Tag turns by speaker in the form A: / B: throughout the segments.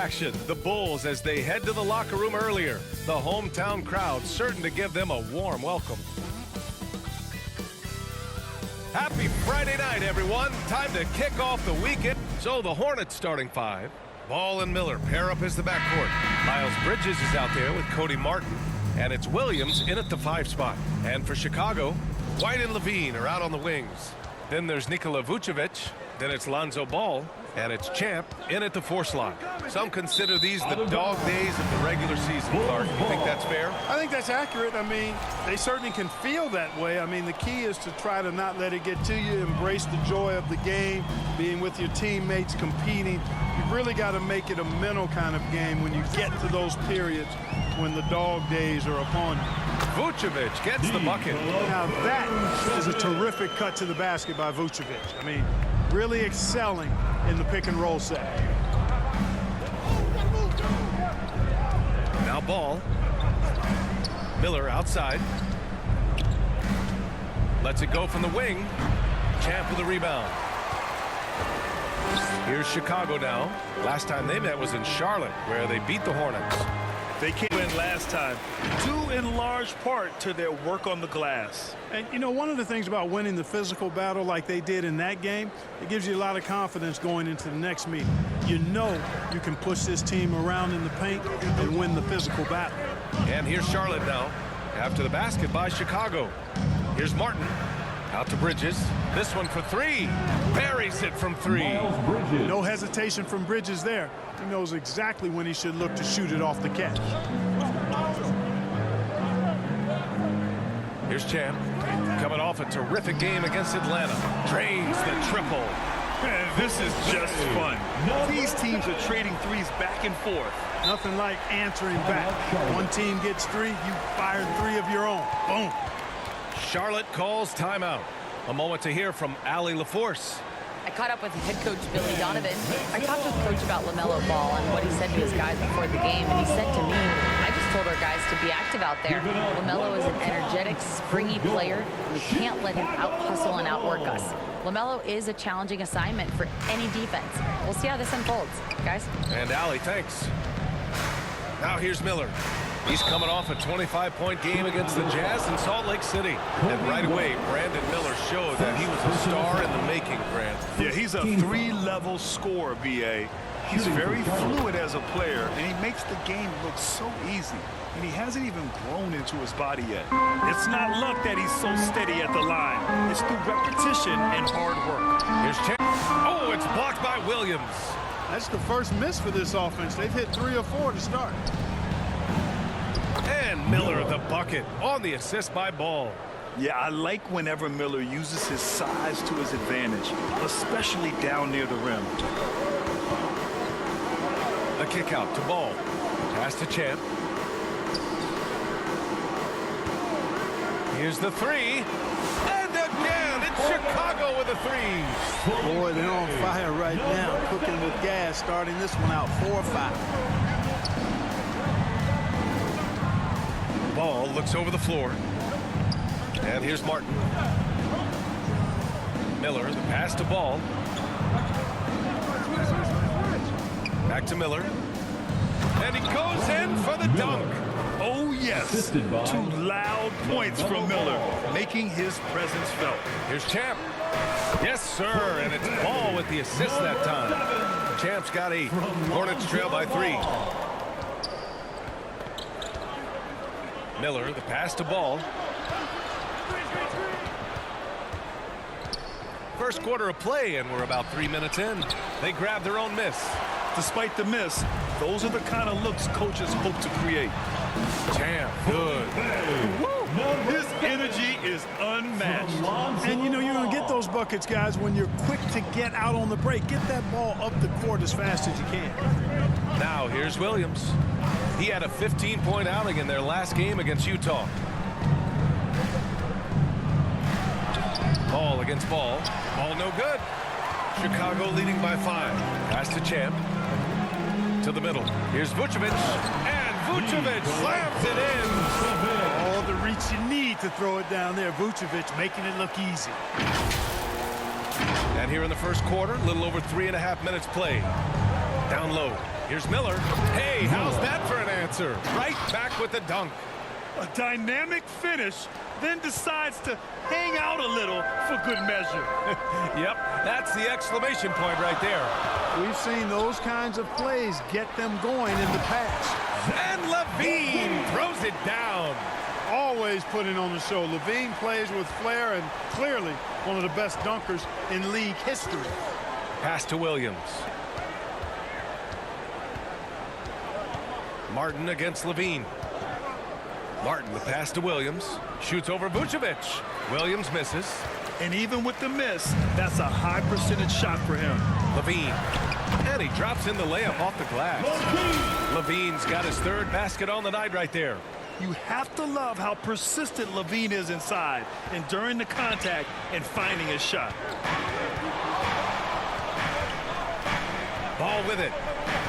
A: action. The Bulls as they head to the locker room earlier. The hometown crowd certain to give them a warm welcome. Happy Friday night, everyone. Time to kick off the weekend. So the Hornets starting five. Ball and Miller pair up as the backcourt. Miles Bridges is out there with Cody Martin. And it's Williams in at the 5 spot. And for Chicago, White and Levine are out on the wings. Then there's Nikola Vucevic. Then it's Lonzo Ball. And it's Champ in at the 4 slot. Some consider these the dog days of the regular season, Clark. You think that's fair?
B: I think that's accurate. I mean, they certainly can feel that way. I mean, the key is to try to not let it get to you, embrace the joy of the game, being with your teammates, competing. You've really got to make it a mental kind of game when you get to those periods when the dog days are upon you.
A: Vucevic gets the bucket.
B: Now that is a terrific cut to the basket by Vucevic. I mean, really excelling in the pick and roll set.
A: Now Ball. Miller outside. Lets it go from the wing. Champ with a rebound. Here's Chicago now. Last time they met was in Charlotte, where they beat the Hornets.
C: They came in last time, due in large part to their work on the glass.
B: And, you know, one of the things about winning the physical battle like they did in that game, it gives you a lot of confidence going into the next meeting. You know you can push this team around in the paint and win the physical battle.
A: And here's Charlotte now, after the basket by Chicago. Here's Martin, out to Bridges. This one for 3. Buries it from 3.
B: No hesitation from Bridges there. He knows exactly when he should look to shoot it off the catch.
A: Here's Champ, coming off a terrific game against Atlanta. Drains the triple.
C: Man, this is just fun. These teams are trading threes back and forth.
B: Nothing like answering back. One team gets 3, you fire 3 of your own. Boom.
A: Charlotte calls timeout. A moment to hear from Allie LaForce.
D: I caught up with head coach Billy Donovan. I talked with Coach about LaMelo Ball and what he said to his guys before the game, and he said to me, I just told our guys to be active out there. LaMelo is an energetic, springy player. We can't let him out-hustle and outwork us. LaMelo is a challenging assignment for any defense. We'll see how this unfolds, guys.
A: And Allie, thanks. Now here's Miller. He's coming off a 25-point game against the Jazz in Salt Lake City. And right away, Brandon Miller showed that he was a star in the making, Grant.
C: Yeah, he's a 3-level scorer, B.A. He's very fluid as a player, and he makes the game look so easy. And he hasn't even grown into his body yet. It's not luck that he's so steady at the line. It's through repetition and hard work.
A: Here's Champ. Oh, it's blocked by Williams.
B: That's the first miss for this offense. They've hit 3 or 4 to start.
A: And Miller the bucket on the assist by Ball.
C: Yeah, I like whenever Miller uses his size to his advantage, especially down near the rim.
A: A kick out to Ball. Pass to Champ. Here's the 3. And again, it's Chicago with a 3.
B: Boy, they're on fire right now, cooking with gas, starting this one out 4-5.
A: Ball looks over the floor. And here's Martin. Miller, the pass to Ball. Back to Miller. And he goes in for the dunk.
C: Oh, yes. 2 loud points from Miller, making his presence felt.
A: Here's Champ. Yes, sir. And it's Ball with the assist that time. Champ's got 8. Hornets trail by 3. Miller, the pass to Ball. First quarter of play, and we're about 3 minutes in. They grab their own miss.
C: Despite the miss, those are the kind of looks coaches hope to create.
A: Champ, good.
C: His energy is unmatched.
B: And, you know, you're going to get those buckets, guys, when you're quick to get out on the break. Get that ball up the court as fast as you can.
A: Now, here's Williams. He had a 15-point outing in their last game against Utah. Ball against Ball. Ball no good. Chicago leading by 5. Pass to Champ. To the middle. Here's Vucevic. And Vucevic slams it in.
B: All the reach you need to throw it down there. Vucevic making it look easy.
A: And here in the first quarter, a little over 3.5 minutes played. Down low. Here's Miller. Hey, how's that for an answer? Right back with the dunk.
C: A dynamic finish, then decides to hang out a little for good measure.
A: Yep, that's the exclamation point right there.
B: We've seen those kinds of plays get them going in the past.
A: And Levine throws it down.
B: Always putting on the show. Levine plays with flair and clearly one of the best dunkers in league history.
A: Pass to Williams. Martin against Levine. Martin, the pass to Williams. Shoots over Vucevic. Williams misses.
C: And even with the miss, that's a high percentage shot for him.
A: Levine. And he drops in the layup off the glass. Levine's got his third basket on the night right there.
C: You have to love how persistent Levine is inside, enduring the contact and finding his shot.
A: Ball with it.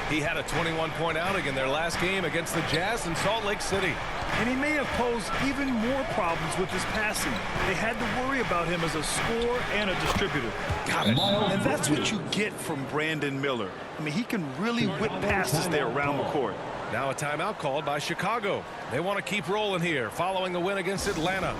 A: He had a 21-point outing in their last game against the Jazz in Salt Lake City.
C: And he may have posed even more problems with his passing. They had to worry about him as a scorer and a distributor.
A: Got it.
C: And that's what you get from Brandon Miller. I mean, he can really whip passes there around the court.
A: Now a timeout called by Chicago. They want to keep rolling here following the win against Atlanta.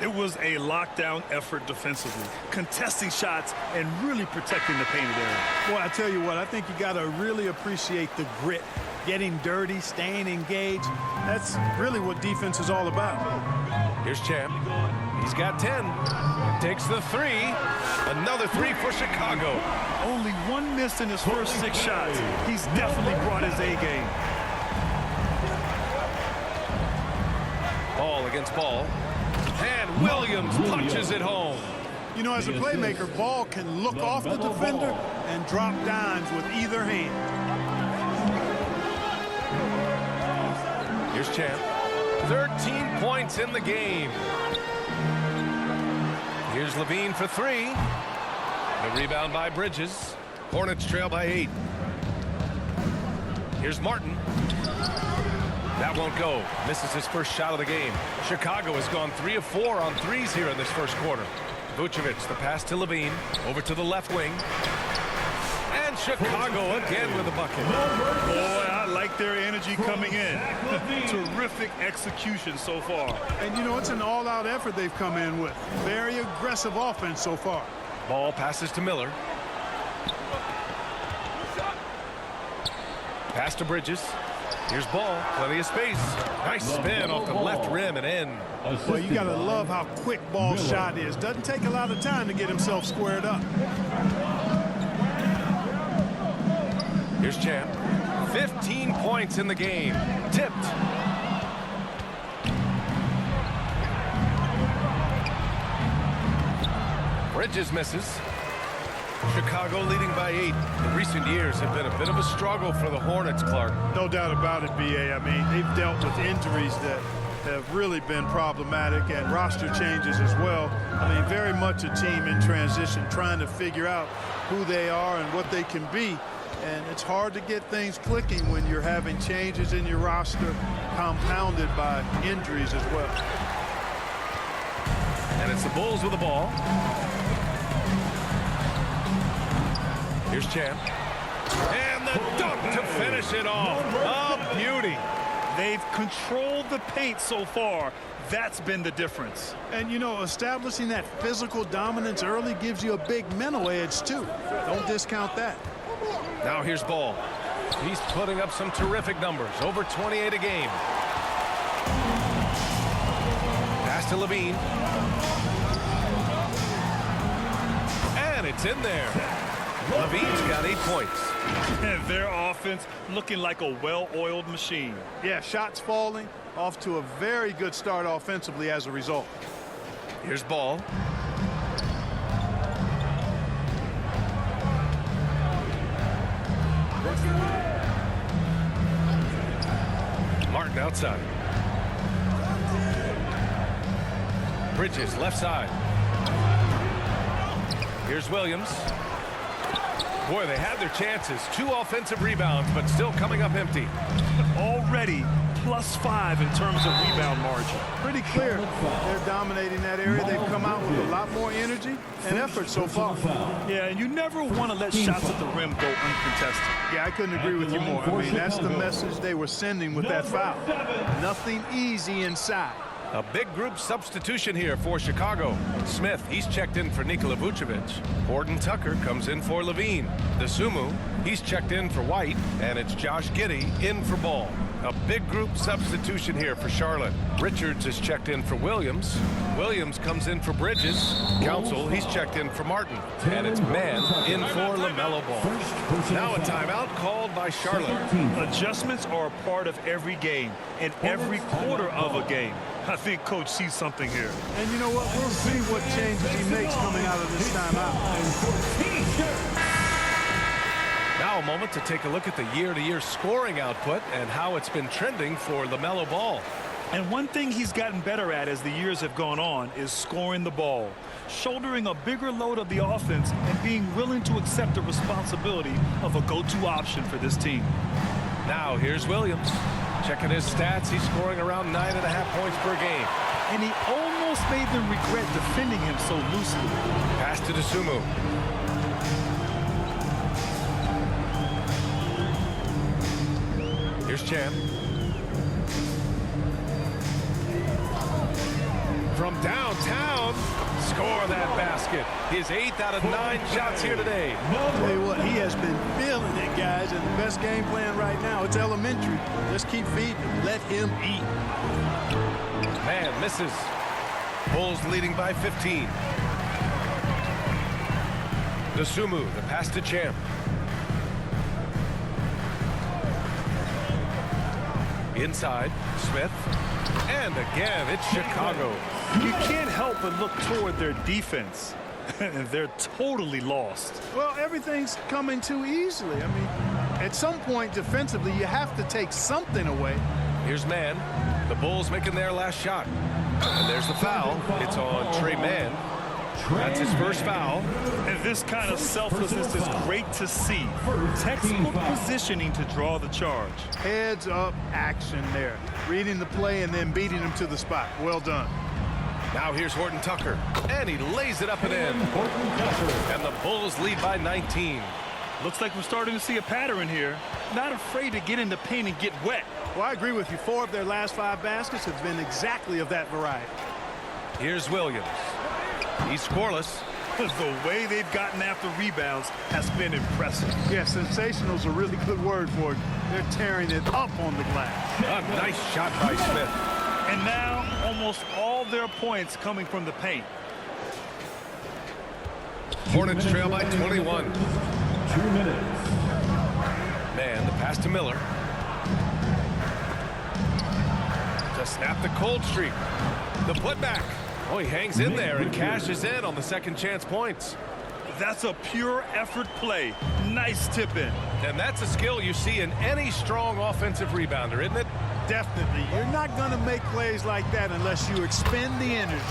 C: It was a lockdown effort defensively, contesting shots and really protecting the painted area.
B: Boy, I tell you what, I think you got to really appreciate the grit. Getting dirty, staying engaged. That's really what defense is all about.
A: Here's Champ. He's got 10. Takes the three. Another three for Chicago.
C: Only one miss in his first 6 shots. He's definitely brought his A game.
A: Ball against Ball. And Williams punches it home.
B: You know, as a playmaker, Ball can look off the defender and drop dimes with either hand.
A: Here's Champ. 13 points in the game. Here's Levine for 3. The rebound by Bridges. Hornets trail by 8. Here's Martin. That won't go. Misses his first shot of the game. Chicago has gone 3 of 4 on threes here in this first quarter. Vucevic, the pass to Levine. Over to the left wing. And Chicago again with a bucket.
C: Boy, I like their energy coming in. Terrific execution so far.
B: And, you know, it's an all-out effort they've come in with. Very aggressive offense so far.
A: Ball passes to Miller. Pass to Bridges. Here's Ball. Plenty of space. Nice spin off the left rim and in.
B: Well, you got to love how quick Ball's shot is. Doesn't take a lot of time to get himself squared up.
A: Here's Champ. 15 points in the game. Tipped. Bridges misses. Chicago leading by 8. The recent years have been a bit of a struggle for the Hornets, Clark.
B: No doubt about it, B.A. I mean, they've dealt with injuries that have really been problematic and roster changes as well. I mean, very much a team in transition, trying to figure out who they are and what they can be. And it's hard to get things clicking when you're having changes in your roster compounded by injuries as well.
A: And it's the Bulls with the ball. Here's Champ. And the dunk to finish it off. A beauty.
C: They've controlled the paint so far. That's been the difference.
B: And, you know, establishing that physical dominance early gives you a big mental edge, too. Don't discount that.
A: Now here's Ball. He's putting up some terrific numbers. Over 28 a game. Pass to Levine. And it's in there. Levine's got 8 points.
C: And their offense looking like a well-oiled machine.
B: Yeah, shots falling, off to a very good start offensively as a result.
A: Here's Ball. Martin outside. Bridges left side. Here's Williams. Boy, they had their chances. 2 offensive rebounds, but still coming up empty.
C: Already +5 in terms of rebound margin.
B: Pretty clear. They're dominating that area. They've come out with a lot more energy and effort so far.
C: Yeah, and you never want to let shots at the rim go uncontested.
B: Yeah, I couldn't agree with you more. I mean, that's the message they were sending with that foul. Nothing easy inside.
A: A big group substitution here for Chicago. Smith, he's checked in for Nikola Vucevic. Horton Tucker comes in for Levine. DeSumo, he's checked in for White. And it's Josh Giddey in for Ball. A big group substitution here for Charlotte. Richards is checked in for Williams. Williams comes in for Bridges. Council, he's checked in for Martin. And it's Mann in for LaMelo Ball. Now a timeout called by Charlotte.
C: Adjustments are a part of every game and every quarter of a game. I think Coach sees something here.
B: And you know what? We'll see what changes he makes coming out of this timeout.
A: Now a moment to take a look at the year-to-year scoring output and how it's been trending for LaMelo Ball.
C: And one thing he's gotten better at as the years have gone on is scoring the ball, shouldering a bigger load of the offense and being willing to accept the responsibility of a go-to option for this team.
A: Now here's Williams. Checking his stats, he's scoring around 9.5 points per game.
C: And he almost made them regret defending him so loosely.
A: Pass to DeSumo. Here's Champ. From downtown, score that basket. His 8th out of 9 shots here today.
B: I'll tell you what, he has been feeling it, guys, and the best game plan right now, it's elementary. Just keep feeding him. Let him eat.
A: Man misses. Bulls leading by 15. DeSumo, the pass to Champ. Inside, Smith. And again, it's Chicago.
C: You can't help but look toward their defense. They're totally lost.
B: Well, everything's coming too easily. I mean, at some point defensively, you have to take something away.
A: Here's Mann. The Bulls making their last shot. And there's the foul. It's on Trey Mann. That's his first foul.
C: And this kind of selflessness is great to see. Textbook positioning to draw the charge.
B: Heads up action there. Reading the play and then beating him to the spot. Well done.
A: Now here's Horton Tucker. And he lays it up and in. And the Bulls lead by 19.
C: Looks like we're starting to see a pattern here. Not afraid to get in the paint and get wet.
B: Well, I agree with you. 4 of their last 5 baskets have been exactly of that variety.
A: Here's Williams. He's scoreless.
C: The way they've gotten after rebounds has been impressive.
B: Yeah, sensational is a really good word for it. They're tearing it up on the glass.
A: A nice shot by Smith.
C: And now almost all their points coming from the paint.
A: Hornets trail by 21.
E: 2 minutes.
A: Man, the pass to Miller. To snap the cold streak. The putback. Oh, he hangs in there and cashes in on the second chance points.
C: That's a pure effort play. Nice tip in.
A: And that's a skill you see in any strong offensive rebounder, isn't it?
B: Definitely. You're not going to make plays like that unless you expend the energy.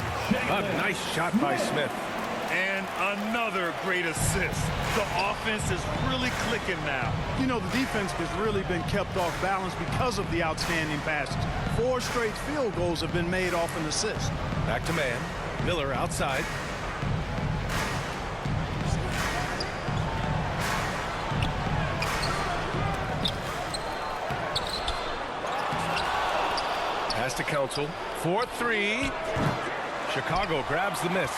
A: A nice shot by Smith.
C: And another great assist. The offense is really clicking now.
B: You know, the defense has really been kept off balance because of the outstanding passes. 4 straight field goals have been made off an assist.
A: Back to Mann. Miller outside. Pass to Council. 4-3. Chicago grabs the miss.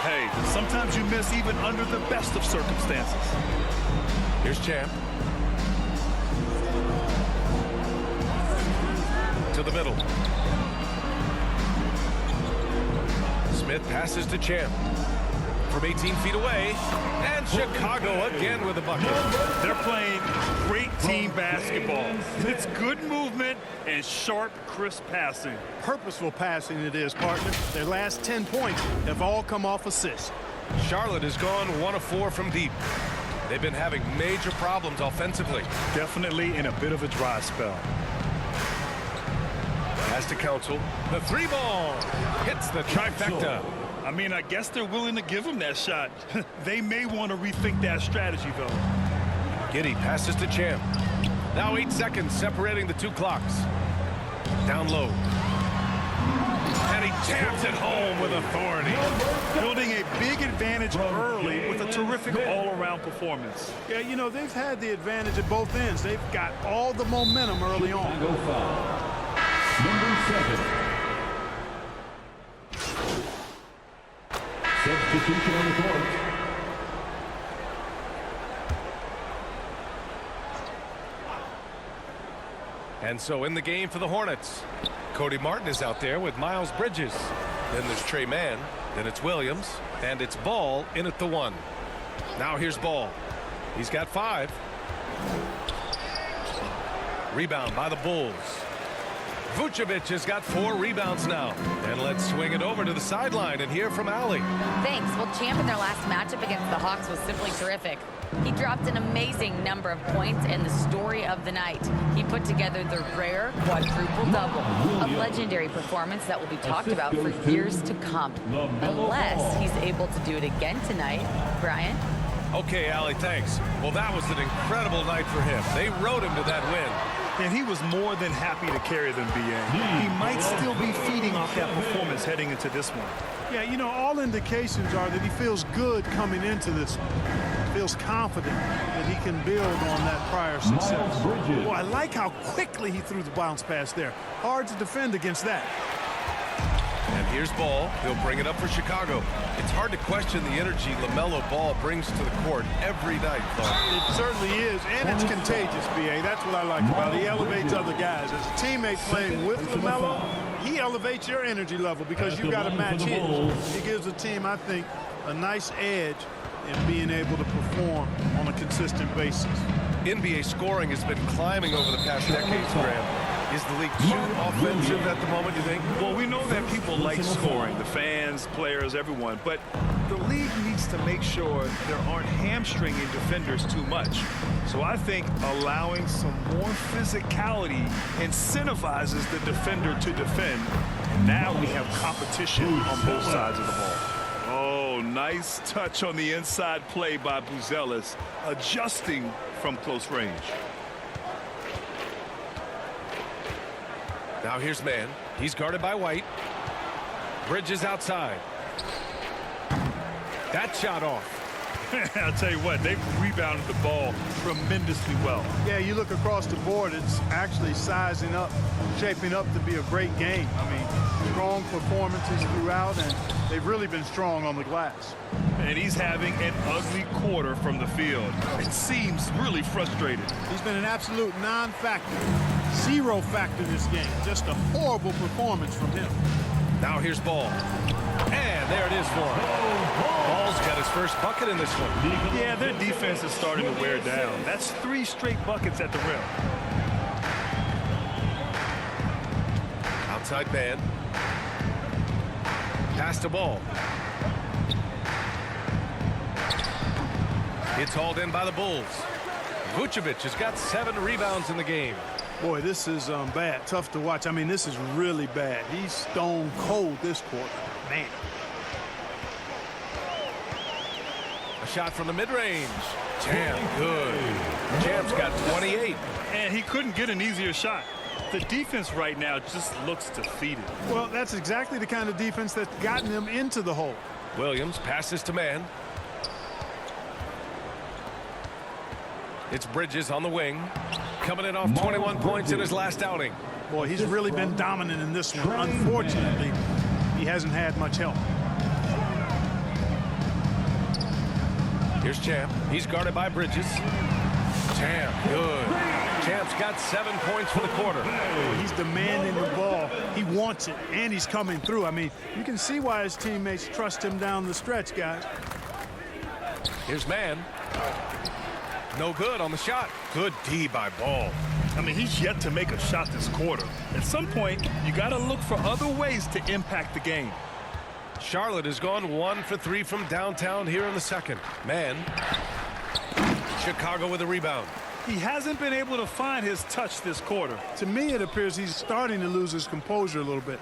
C: Hey, sometimes you miss even under the best of circumstances.
A: Here's Champ. To the middle. Smith passes to Champ. From 18 feet away. And Chicago again with a bucket.
C: They're playing great team basketball. It's good movement and sharp, crisp passing.
B: Purposeful passing it is, partner. Their last 10 points have all come off assists.
A: Charlotte has gone 1 of 4 from deep. They've been having major problems offensively.
C: Definitely in a bit of a dry spell.
A: Pass to Council. The 3-ball hits the trifecta.
C: I mean, I guess they're willing to give him that shot. They may want to rethink that strategy, though.
A: Giddy passes to Champ. Now 8 seconds separating the two clocks. Down low. And he jams it home with authority.
C: Building a big advantage early with a terrific all-around performance.
B: Yeah, you know, they've had the advantage at both ends. They've got all the momentum early on.
E: Number 7. Substitution on the court.
A: And so in the game for the Hornets, Cody Martin is out there with Miles Bridges. Then there's Trey Mann. Then it's Williams. And it's Ball in at the 1. Now here's Ball. He's got 5. Rebound by the Bulls. Vucevic has got 4 rebounds now. And let's swing it over to the sideline and hear from Allie.
D: Thanks. Well, Champ in their last matchup against the Hawks was simply terrific. He dropped an amazing number of points and the story of the night. He put together the rare quadruple-double, a legendary performance that will be talked about for years to come. Unless he's able to do it again tonight. Brian?
A: Okay, Allie, thanks. Well, that was an incredible night for him. They rode him to that win.
C: And he was more than happy to carry them, B.A. He might still be feeding off that performance heading into this one.
B: Yeah, you know, all indications are that he feels good coming into this one. Feels confident that he can build on that prior success. Well, I like how quickly he threw the bounce pass there. Hard to defend against that.
A: And here's Ball. He'll bring it up for Chicago. It's hard to question the energy LaMelo Ball brings to the court every night, Clark.
B: It certainly is, and it's contagious, B.A. That's what I like about it. He elevates other guys. As a teammate playing with LaMelo, he elevates your energy level because you've got to match his. He gives the team, I think, a nice edge in being able to perform on a consistent basis.
A: NBA scoring has been climbing over the past decades, Graham. Is the league too offensive at the moment, you think?
C: Well, we know that people like scoring, the fans, players, everyone, but the league needs to make sure there aren't hamstringing defenders too much. So I think allowing some more physicality incentivizes the defender to defend. And now we have competition on both sides of the ball. Oh, nice touch on the inside play by Buzelis, adjusting from close range.
A: Now here's Mann. He's guarded by White. Bridges outside. That shot off.
C: I'll tell you what, they've rebounded the ball tremendously well.
B: Yeah, you look across the board, it's actually sizing up, shaping up to be a great game. I mean, strong performances throughout, and they've really been strong on the glass.
C: And he's having an ugly quarter from the field. It seems really frustrated.
B: He's been an absolute non-factor, zero factor this game. Just a horrible performance from him.
A: Now here's Ball. And there it is for him. Ball's got his first bucket in this one.
C: Yeah, their defense is starting to wear down. That's 3 straight buckets at the rim.
A: Outside Mann. Pass to Ball. It's hauled in by the Bulls. Vucevic has got 7 rebounds in the game.
B: Boy, this is bad. Tough to watch. I mean, this is really bad. He's stone cold this quarter. Man.
A: A shot from the mid-range. Champ, good. Champ's got 28.
C: And he couldn't get an easier shot. The defense right now just looks defeated.
B: Well, that's exactly the kind of defense that's gotten them into the hole.
A: Williams passes to Mann. It's Bridges on the wing. Coming in off 21 points in his last outing.
B: Boy, he's really been dominant in this one. Unfortunately, he hasn't had much help.
A: Here's Champ. He's guarded by Bridges. Champ, good. Champ's got 7 points for the quarter.
B: He's demanding the ball. He wants it, and he's coming through. I mean, you can see why his teammates trust him down the stretch, guys.
A: Here's Mann. No good on the shot. Good D by Ball.
C: I mean, he's yet to make a shot this quarter. At some point, you got to look for other ways to impact the game.
A: Charlotte has gone 1 for 3 from downtown here in the second. Mann. Chicago with a rebound.
C: He hasn't been able to find his touch this quarter.
B: To me, it appears he's starting to lose his composure a little bit.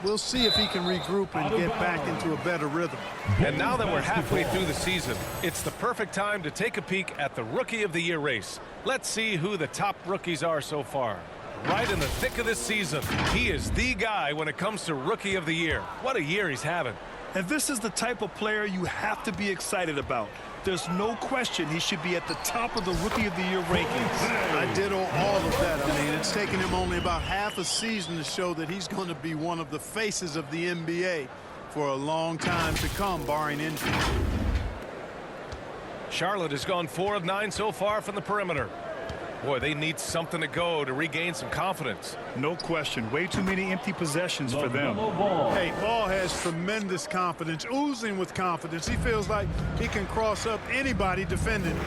B: We'll see if he can regroup and get back into a better rhythm.
A: And now that we're halfway through the season, it's the perfect time to take a peek at the Rookie of the Year race. Let's see who the top rookies are so far. Right in the thick of this season, he is the guy when it comes to Rookie of the Year. What a year he's having.
C: And this is the type of player you have to be excited about. There's no question he should be at the top of the Rookie of the Year rankings.
B: I ditto all of that. I mean, it's taken him only about half a season to show that he's going to be one of the faces of the NBA for a long time to come, barring injury.
A: Charlotte has gone 4 of 9 so far from the perimeter. Boy, they need something to go to regain some confidence.
C: No question. Way too many empty possessions for them.
B: Hey, Ball has tremendous confidence, oozing with confidence. He feels like he can cross up anybody defending.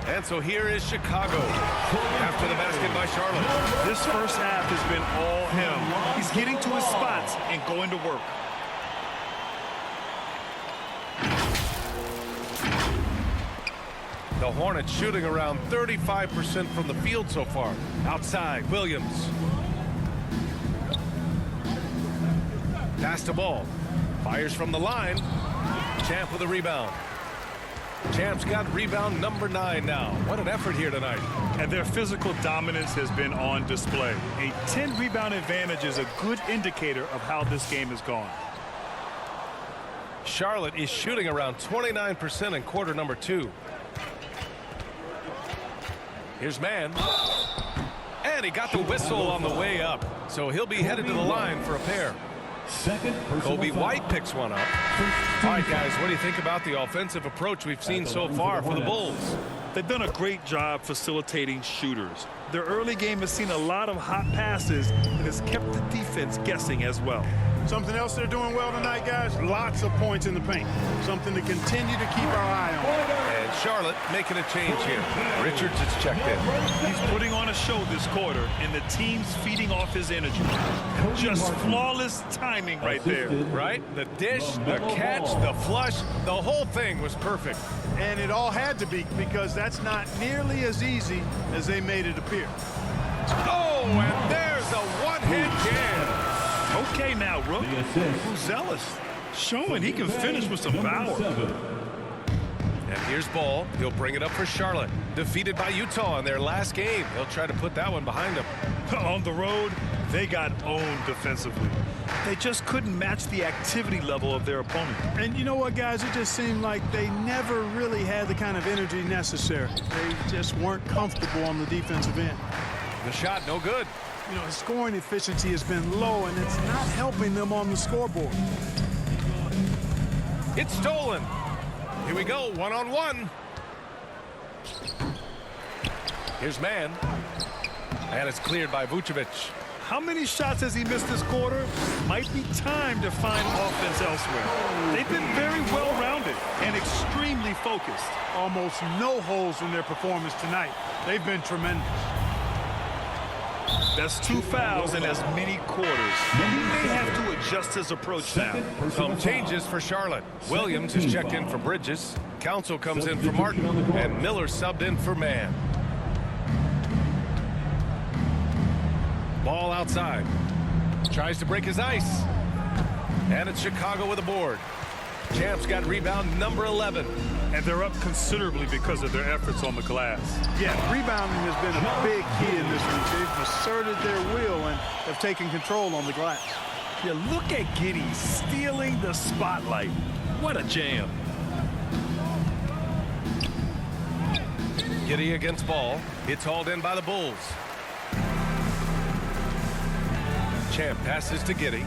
A: And so here is Chicago after the basket by Charlotte.
C: This first half has been all him. He's getting to his spots and going to work.
A: The Hornets shooting around 35% from the field so far. Outside, Williams. Pass to Ball. Fires from the line. Champ with a rebound. Champ's got rebound number 9 now. What an effort here tonight.
C: And their physical dominance has been on display. A 10-rebound advantage is a good indicator of how this game has gone.
A: Charlotte is shooting around 29% in quarter number 2. Here's Mann. And he got the whistle on the way up. So he'll be headed to the line for a pair. Kobe White picks one up. All right, guys, what do you think about the offensive approach we've seen so far for the Bulls?
C: They've done a great job facilitating shooters. Their early game has seen a lot of hot passes and has kept the defense guessing as well.
B: Something else they're doing well tonight, guys, lots of points in the paint. Something to continue to keep our eye on.
A: And Charlotte making a change here. Richards is checked in.
C: He's putting on a show this quarter, and the team's feeding off his energy. Just flawless timing right there.
A: Right? The dish, the catch, the flush, the whole thing was perfect.
B: And it all had to be, because that's not nearly as easy as they made it appear.
A: Oh, and there's a one-hand jam.
C: Okay now, Rook. Who's zealous? Showing he can finish with some power.
A: And here's Ball. He'll bring it up for Charlotte. Defeated by Utah in their last game. They'll try to put that one behind them.
C: On the road, they got owned defensively. They just couldn't match the activity level of their opponent.
B: And you know what, guys? It just seemed like they never really had the kind of energy necessary. They just weren't comfortable on the defensive end.
A: The shot, no good.
B: You know, scoring efficiency has been low, and it's not helping them on the scoreboard.
A: It's stolen. Here we go, one-on-one. Here's Mann. And it's cleared by Vucevic.
C: How many shots has he missed this quarter? Might be time to find offense elsewhere. They've been very well-rounded and extremely focused.
B: Almost no holes in their performance tonight. They've been tremendous.
C: That's 2 fouls in as many quarters. He may have to adjust his approach now.
A: Some changes for Charlotte. Williams is checked in for Bridges. Council comes in for Martin. And Miller subbed in for Mann. Ball outside. Tries to break his ice. And it's Chicago with a board. Champ's got rebound number 11.
C: And they're up considerably because of their efforts on the glass.
B: Yeah, rebounding has been a big key in this one. They've asserted their will and have taken control on the glass.
C: Yeah, look at Giddey stealing the spotlight. What a jam.
A: Giddey against Ball. It's hauled in by the Bulls. Champ passes to Giddey.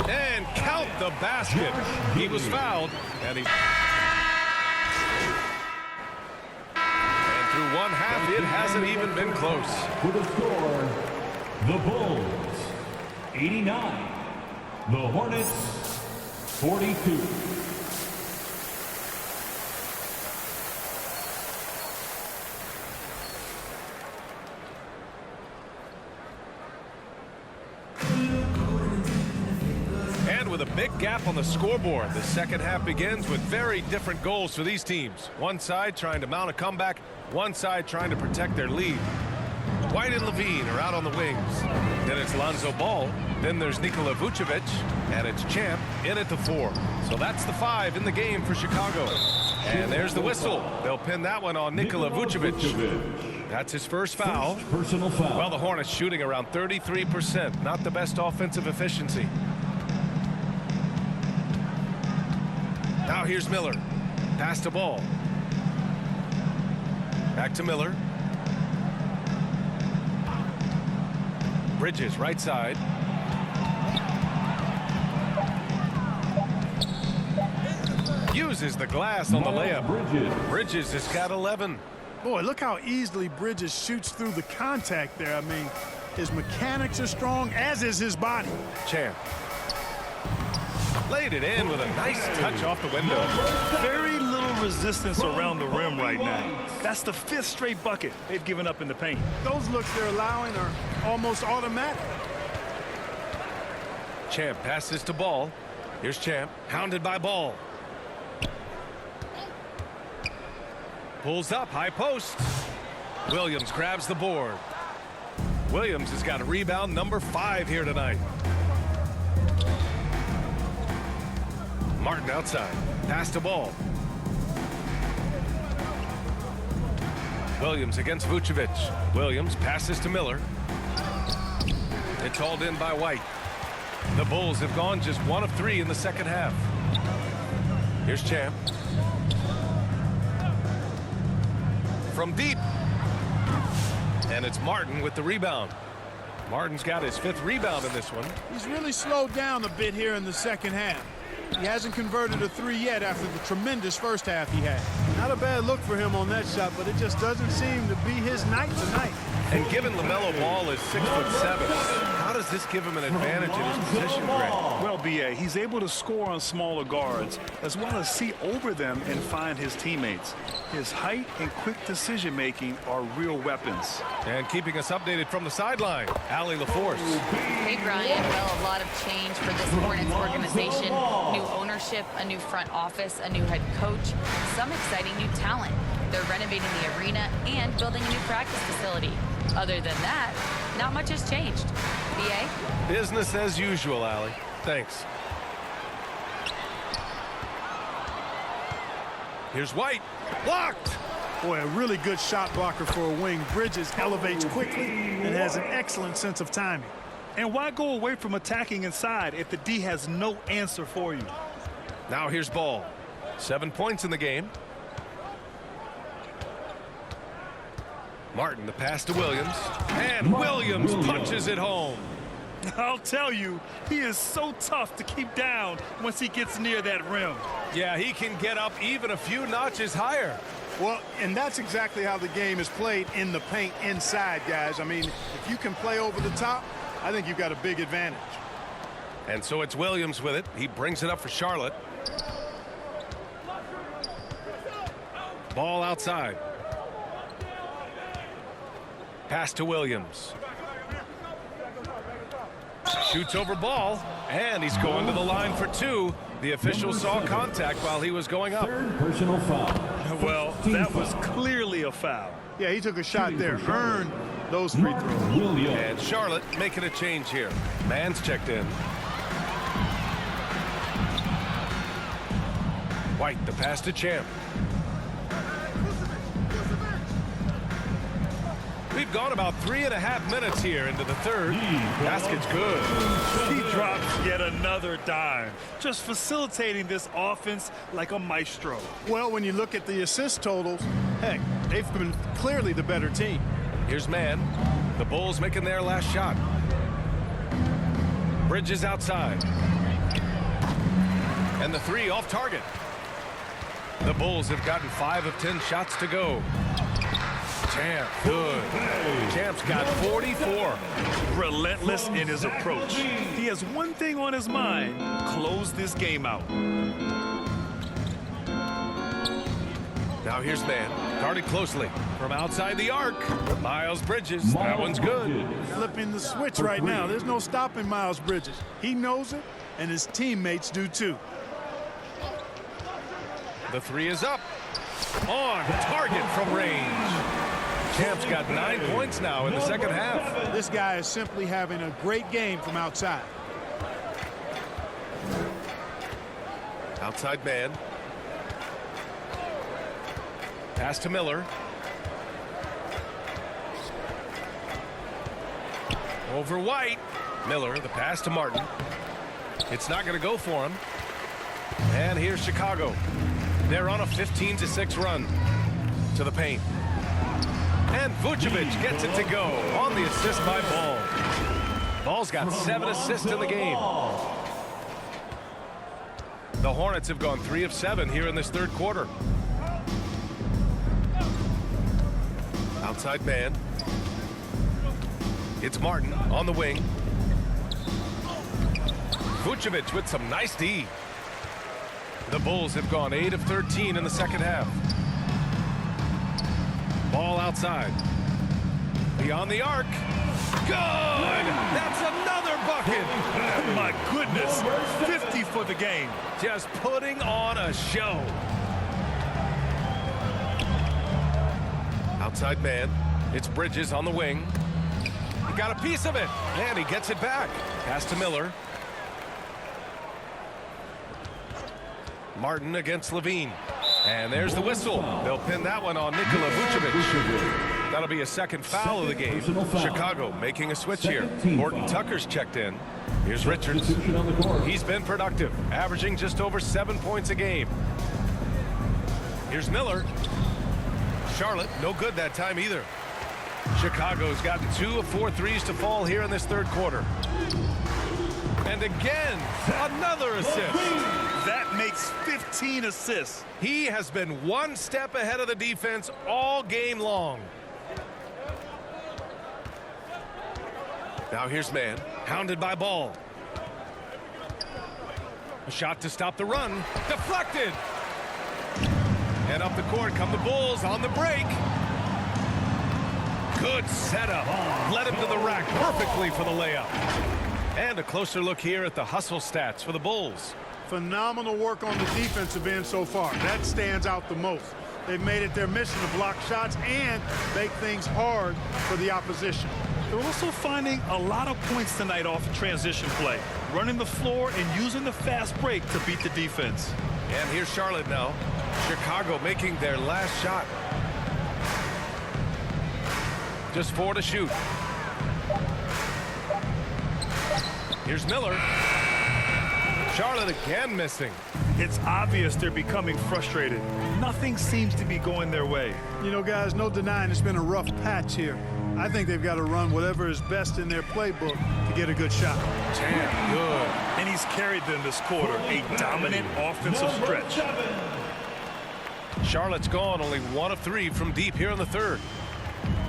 A: And count the basket. He was fouled. And through one half, it hasn't even been close.
E: With the score, the Bulls 89, the Hornets 42.
A: With a big gap on the scoreboard, the second half begins with very different goals for these teams. One side trying to mount a comeback, One side trying to protect their lead. White and Levine are out on the wings. Then it's Lonzo Ball. Then there's Nikola Vucevic. And it's Champ in at the 4. So that's the 5 in the game for Chicago. And there's the whistle. They'll pin that one on Nikola Vucevic. That's his first foul.
E: Personal foul.
A: Well, the Hornets shooting around 33%. Not the best offensive efficiency. Now here's Miller. Pass to Ball. Back to Miller. Bridges, right side. Uses the glass on the layup. Bridges has got 11.
B: Boy, look how easily Bridges shoots through the contact there. I mean, his mechanics are strong, as is his body.
A: Champ. Laid it in with a nice touch off the window.
C: Very little resistance around the rim right now. That's the 5th straight bucket they've given up in the paint.
B: Those looks they're allowing are almost automatic.
A: Champ passes to Ball. Here's Champ, hounded by Ball. Pulls up, high post. Williams grabs the board. Williams has got a rebound number 5 here tonight. Martin outside. Pass to Ball. Williams against Vucevic. Williams passes to Miller. It's hauled in by White. The Bulls have gone just 1 of 3 in the second half. Here's Champ. From deep. And it's Martin with the rebound. Martin's got his 5th rebound in this one.
B: He's really slowed down a bit here in the second half. He hasn't converted a 3 yet after the tremendous first half he had. Not a bad look for him on that shot, but it just doesn't seem to be his night tonight.
A: And given LaMelo Ball is 6'7", how does this give him an advantage in his position, Greg?
C: Well, B.A., he's able to score on smaller guards as well as see over them and find his teammates. His height and quick decision-making are real weapons.
A: And keeping us updated from the sideline, Allie LaForce.
D: Hey, Brian. Well, a lot of change for this Hornets organization. New ownership, a new front office, a new head coach, some exciting new talent. They're renovating the arena and building a new practice facility. Other than that, not much has changed. B.A.?
A: Business as usual, Allie. Thanks. Here's White. Blocked.
B: Boy, a really good shot blocker for a wing. Bridges elevates quickly and has an excellent sense of timing.
C: And why go away from attacking inside if the D has no answer for you?
A: Now here's Ball. 7 points in the game. Martin, the pass to Williams. And Williams punches it home.
C: I'll tell you, he is so tough to keep down once he gets near that rim.
A: Yeah, he can get up even a few notches higher.
B: Well, and that's exactly how the game is played in the paint inside, guys. I mean, if you can play over the top, I think you've got a big advantage.
A: And so it's Williams with it. He brings it up for Charlotte. Ball outside. Pass to Williams. Shoots over Ball, and he's going to the line for 2. The official saw contact while he was going up.
E: Personal foul.
C: Well, that was clearly a foul.
B: Yeah, he took a shot there, earned those free throws.
A: And Charlotte making a change here. Mann's checked in. White, the pass to Champ. We've gone about 3.5 minutes here into the third. Basket's good.
C: He drops yet another dime, just facilitating this offense like a maestro.
B: Well, when you look at the assist totals, heck, they've been clearly the better team.
A: Here's Mann. The Bulls making their last shot. Bridges outside. And the 3 off target. The Bulls have gotten 5 of 10 shots to go. Champ, good. Champ's got 44.
C: Relentless in his approach. He has one thing on his mind: close this game out.
A: Now here's Mann, guarded closely from outside the arc. Miles Bridges, that one's good.
B: Flipping the switch right now. There's no stopping Miles Bridges. He knows it, and his teammates do too.
A: The 3 is up. On target from range. Champ's got 9 points now in the second half.
B: This guy is simply having a great game from outside.
A: Outside man. Pass to Miller. Over White. Miller, the pass to Martin. It's not going to go for him. And here's Chicago. They're on a 15-6 run to the paint. And Vucevic gets it to go on the assist by Ball. Ball's got 7 assists in the game. The Hornets have gone 3 of 7 here in this third quarter. Outside man. It's Martin on the wing. Vucevic with some nice D. The Bulls have gone 8 of 13 in the second half. Ball outside. Beyond the arc. Good! That's another bucket!
C: My goodness, 50 for the game.
A: Just putting on a show. Outside man. It's Bridges on the wing. He got a piece of it, and he gets it back. Pass to Miller. Martin against Levine. And there's the whistle. They'll pin that one on Nikola Vucevic. That'll be a second foul of the game. Chicago making a switch here. Horton Tucker's checked in. Here's Richards. He's been productive, averaging just over 7 points a game. Here's Miller. Charlotte, no good that time either. Chicago's gotten 2 of 4 threes to fall here in this third quarter. And again, another assist.
C: That makes 15 assists.
A: He has been 1 step ahead of the defense all game long. Now here's man, hounded by Ball. A shot to stop the run, deflected. And up the court come the Bulls on the break. Good setup. Led him to the rack perfectly for the layup. And a closer look here at the hustle stats for the Bulls.
B: Phenomenal work on the defensive end so far. That stands out the most. They've made it their mission to block shots and make things hard for the opposition.
C: They're also finding a lot of points tonight off of transition play, running the floor and using the fast break to beat the defense.
A: And here's Charlotte now. Chicago making their last shot. Just 4 to shoot. Here's Miller. Charlotte again missing.
C: It's obvious they're becoming frustrated. Nothing seems to be going their way.
B: You know, guys, no denying it's been a rough patch here. I think they've got to run whatever is best in their playbook to get a good shot.
A: Damn good.
C: And he's carried them this quarter, a dominant offensive stretch.
A: Charlotte's gone only 1 of 3 from deep here in the third.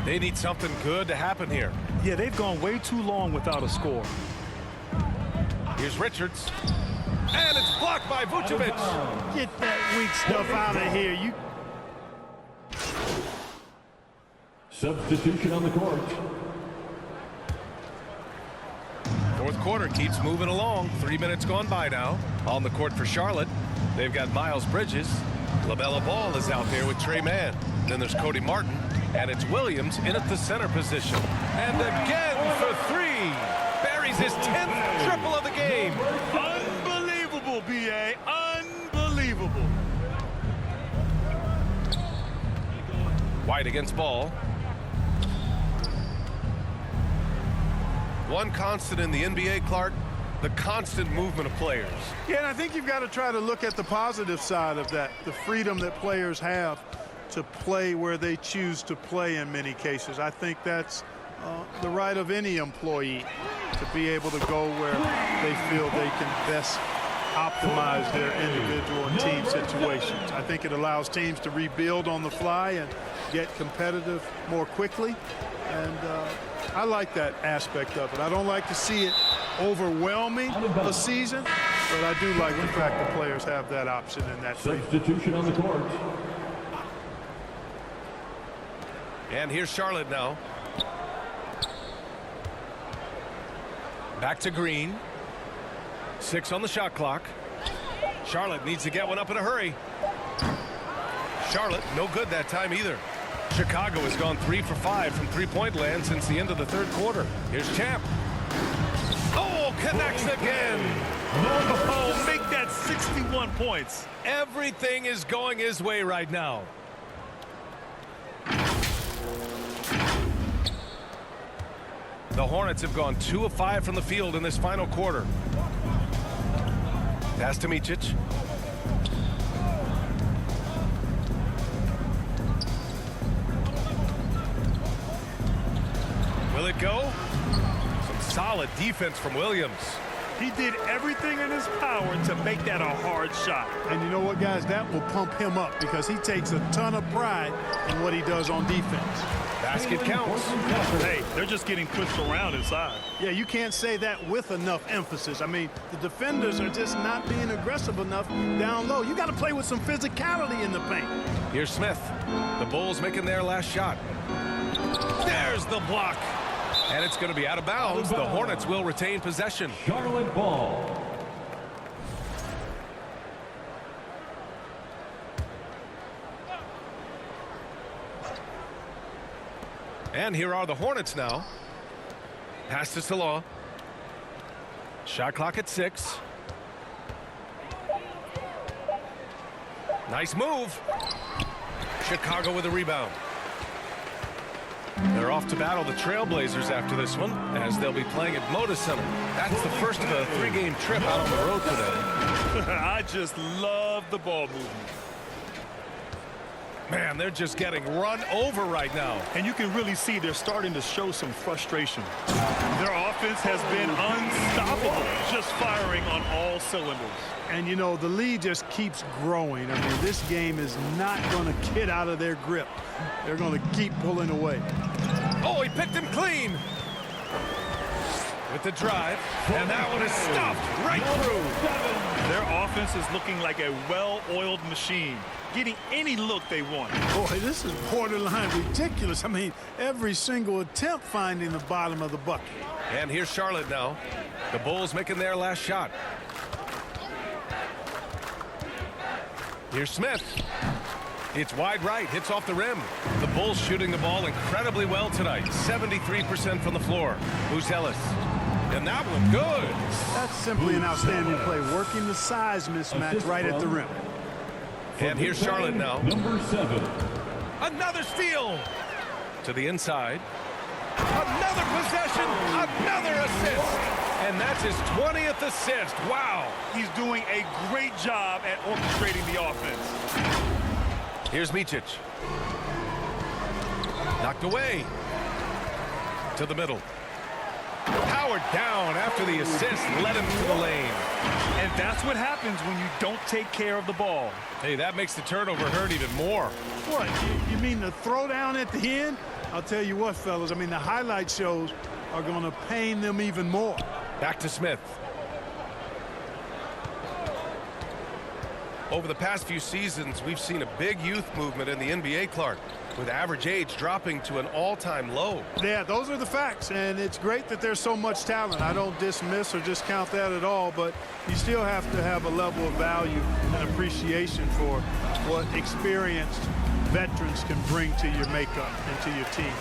A: They need something good to happen here.
C: Yeah, they've gone way too long without a score.
A: Here's Richards. And it's blocked by Vucevic.
B: Get that weak stuff out of here. You.
E: Substitution on the court.
A: Fourth quarter keeps moving along. 3 minutes gone by now. On the court for Charlotte, they've got Miles Bridges. LaMelo Ball is out there with Trey Mann. Then there's Cody Martin. And it's Williams in at the center position. And again for 3. Buries his 10th triple of the game.
C: Unbelievable, B.A. Unbelievable.
A: White against Ball. One constant in the NBA, Clark, the constant movement of players.
B: Yeah, and I think you've got to try to look at the positive side of that, the freedom that players have to play where they choose to play in many cases. I think that's the right of any employee to be able to go where they feel they can best optimize their individual and team situations. I think it allows teams to rebuild on the fly and get competitive more quickly. And I like that aspect of it. I don't like to see it overwhelming a season, but I do like the fact that players have that option and that freedom.
E: Substitution on the court.
A: And here's Charlotte now. Back to Green. 6 on the shot clock. Charlotte needs to get one up in a hurry. Charlotte, no good that time either. Chicago has gone 3 for 5 from three-point land since the end of the third quarter. Here's Champ. Oh, connects again.
C: Oh, make that 61 points.
A: Everything is going his way right now. The Hornets have gone 2 of 5 from the field in this final quarter. Pass to Micic. Will it go? Some solid defense from Williams.
C: He did everything in his power to make that a hard shot.
B: And you know what, guys? That will pump him up because he takes a ton of pride in what he does on defense.
A: Basket counts.
C: Hey, they're just getting pushed around inside.
B: Yeah, you can't say that with enough emphasis. I mean, the defenders are just not being aggressive enough down low. You got to play with some physicality in the paint.
A: Here's Smith. The Bulls making their last shot. There's the block. And it's going to be out of bounds. The Hornets will retain possession.
E: Charlotte ball.
A: And here are the Hornets now. Pass to Salah. Shot clock at 6. Nice move. Chicago with a rebound. They're off to battle the Trailblazers after this one, as they'll be playing at Moda Center. That's the first of a 3-game trip out on the road today.
C: I just love the ball movement.
A: Man, they're just getting run over right now.
C: And you can really see they're starting to show some frustration. Their offense has been unstoppable, just firing on all cylinders.
B: And, you know, the lead just keeps growing. I mean, this game is not going to get out of their grip. They're going to keep pulling away.
A: Oh, he picked him clean. With the drive, and that one is stuffed right through.
C: Their offense is looking like a well-oiled machine, getting any look they want.
B: Boy, this is borderline ridiculous. I mean, every single attempt finding the bottom of the bucket.
A: And here's Charlotte now. The Bulls making their last shot. Here's Smith. It's wide right, hits off the rim. The Bulls shooting the ball incredibly well tonight. 73% from the floor. Ellis. And that one good.
B: That's simply an outstanding play, working the size mismatch right at the rim.
A: And here's Charlotte now.
E: Number 7.
A: Another steal. To the inside. Another possession. Another assist. And that's his 20th assist. Wow.
C: He's doing a great job at orchestrating the offense.
A: Here's Micic. Knocked away. To the middle. Powered down after the assist led him to the lane.
C: And that's what happens when you don't take care of the ball.
A: Hey, that makes the turnover hurt even more.
B: What, you mean the throwdown at the end? I'll tell you what, fellas, I mean, the highlight shows are going to pain them even more.
A: Back to Smith. Over the past few seasons, we've seen a big youth movement in the NBA, Clark, with average age dropping to an all-time low.
B: Yeah, those are the facts, and it's great that there's so much talent. I don't dismiss or discount that at all, but you still have to have a level of value and appreciation for what experienced veterans can bring to your makeup and to your team.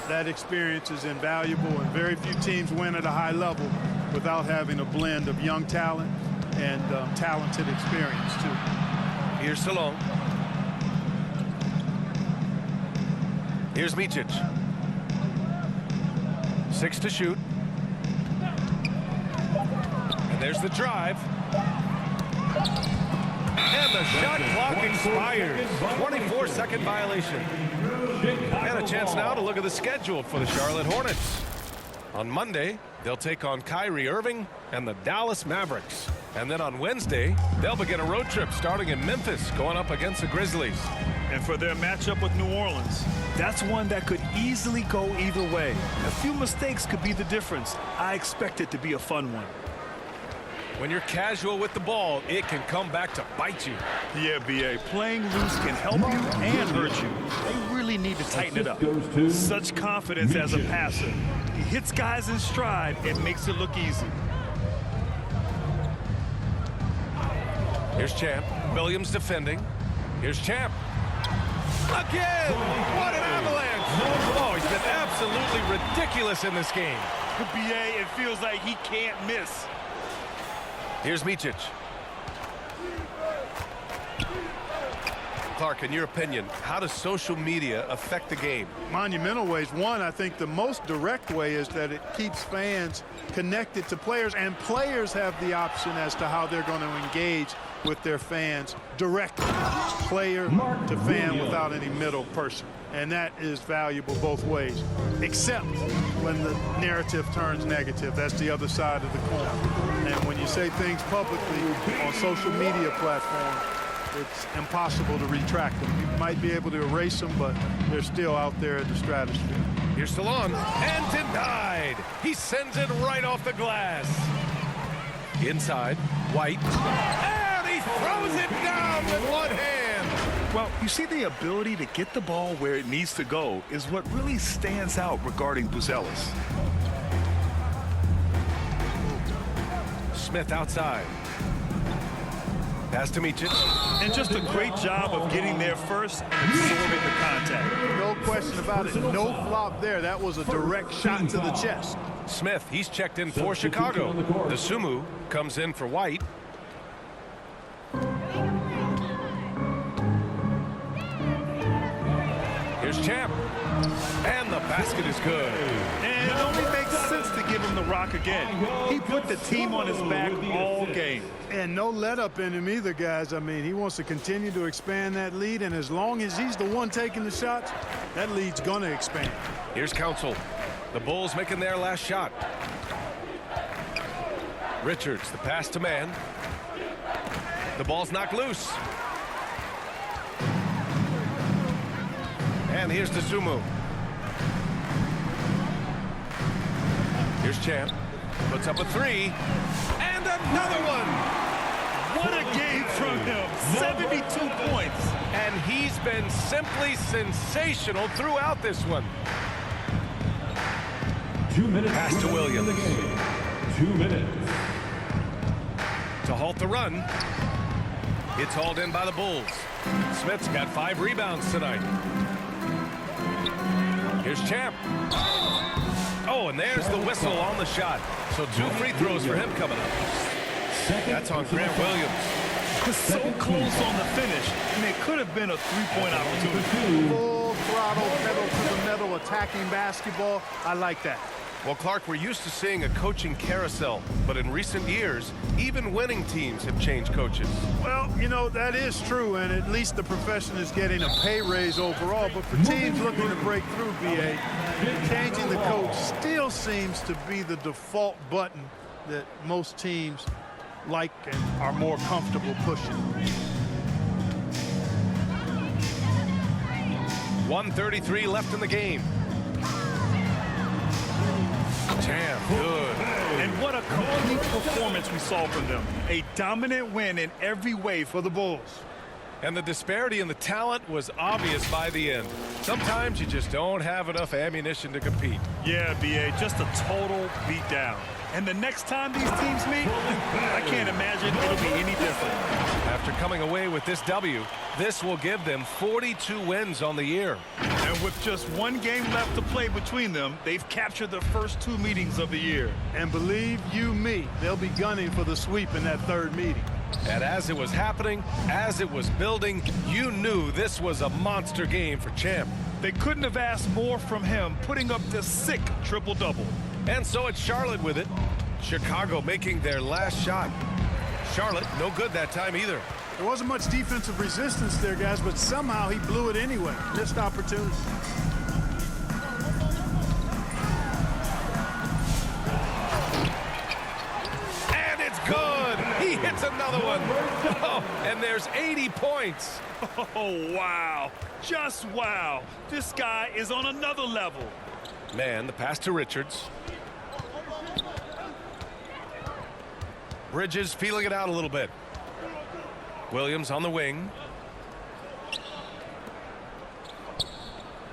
B: That experience is invaluable, and very few teams win at a high level without having a blend of young talent and talented experience, too.
A: Here's Salon. Here's Micic. 6 to shoot. And there's the drive. And the shot clock expires. 24-second violation. And a chance now to look at the schedule for the Charlotte Hornets. On Monday, they'll take on Kyrie Irving and the Dallas Mavericks. And then on Wednesday, they'll begin a road trip starting in Memphis, going up against the Grizzlies.
C: And for their matchup with New Orleans, that's one that could easily go either way. A few mistakes could be the difference. I expect it to be a fun one.
A: When you're casual with the ball, it can come back to bite you.
C: Yeah, B.A. Playing loose can help you and hurt you. They really need to tighten it up. Such confidence as a passer. He hits guys in stride and makes it look easy.
A: Here's Champ. Williams defending. Here's Champ. Again! What an avalanche! Oh, he's been absolutely ridiculous in this game.
C: B.A., it feels like he can't miss.
A: Here's Micic. Clark, in your opinion, how does social media affect the game?
B: Monumental ways. One, I think the most direct way is that it keeps fans connected to players, and players have the option as to how they're going to engage with their fans directly, player to fan, without any middle person. And that is valuable both ways, except when the narrative turns negative. That's the other side of the coin. And when you say things publicly on social media platforms, it's impossible to retract them. You might be able to erase them, but they're still out there in the stratosphere.
A: Here's Stallone, and denied. He sends it right off the glass. Inside, White, and he throws it down with one hand.
C: Well, you see, the ability to get the ball where it needs to go is what really stands out regarding Buzelis.
A: Smith outside. Pass to Micic.
C: And just a great job of getting there first and absorbing the contact.
B: No question about it. No flop there. That was a direct shot to the chest.
A: Smith, he's checked in for Chicago. The Sumu comes in for White. Here's Champ. And the basket is good.
C: And it only makes sense to give him the rock again. He put the team on his back all game.
B: And no let up in him either, guys. I mean, he wants to continue to expand that lead, and as long as he's the one taking the shots, that lead's going to expand.
A: Here's Council. The Bulls making their last shot. Richards, the pass to man. The ball's knocked loose. And here's the Sumu. Here's Champ. Puts up a three. And another one.
C: What a game from him. 72 points.
A: And he's been simply sensational throughout this one.
E: 2 minutes.
A: Pass to Williams.
E: 2 minutes.
A: To halt the run. It's hauled in by the Bulls. Smith's got 5 rebounds tonight. Here's Champ. Oh, and there's the whistle on the shot. So 2 free throws for him coming up. That's on Grant Williams.
C: Was so close on the finish, and it could have been a three-point opportunity.
B: Full throttle, pedal to the metal, attacking basketball. I like that.
A: Well, Clark, we're used to seeing a coaching carousel, but in recent years, even winning teams have changed coaches.
B: Well, you know, that is true, and at least the profession is getting a pay raise overall. But for teams looking to break through, BA, changing the coach still seems to be the default button that most teams like and are more comfortable pushing.
A: 1:33 left in the game. Champ, good.
C: And what a complete performance we saw from them. A dominant win in every way for the Bulls.
A: And the disparity in the talent was obvious by the end. Sometimes you just don't have enough ammunition to compete.
C: Yeah, B.A., just a total beatdown. And the next time these teams meet, I can't imagine it'll be any different.
A: After coming away with this W, this will give them 42 wins on the year.
C: And with just 1 game left to play between them, they've captured the first 2 meetings of the year.
B: And believe you me, they'll be gunning for the sweep in that 3rd meeting.
A: And as it was happening, as it was building, you knew this was a monster game for Champ.
C: They couldn't have asked more from him, putting up this sick triple-double.
A: And so it's Charlotte with it. Chicago making their last shot. Charlotte, no good that time either.
B: There wasn't much defensive resistance there, guys, but somehow he blew it anyway. Missed opportunity.
A: And it's good. He hit Hits another one. Oh, and there's 80 points.
C: Oh, wow. Just wow. This guy is on another level.
A: Man, the pass to Richards. Bridges feeling it out a little bit. Williams on the wing.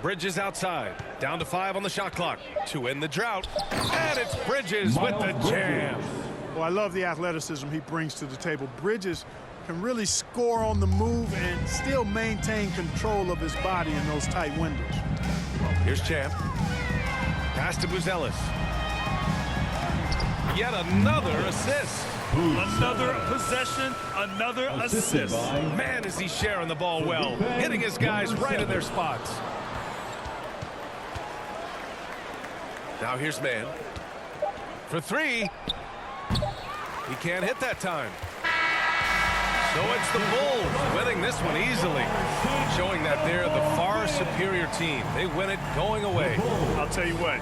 A: Bridges outside. Down to 5 on the shot clock to end the drought. And it's Bridges with the jam.
B: Well, I love the athleticism he brings to the table. Bridges can really score on the move and still maintain control of his body in those tight windows.
A: Here's Champ. Pass to Buzelis. Yet another assist.
C: Another possession, another assist.
A: Man, is he sharing the ball well. Hitting his guys right in their spots. Now here's Man. For 3. He can't hit that time. So it's the Bulls winning this one easily. Showing that they're the far superior team. They win it going away.
C: I'll tell you what.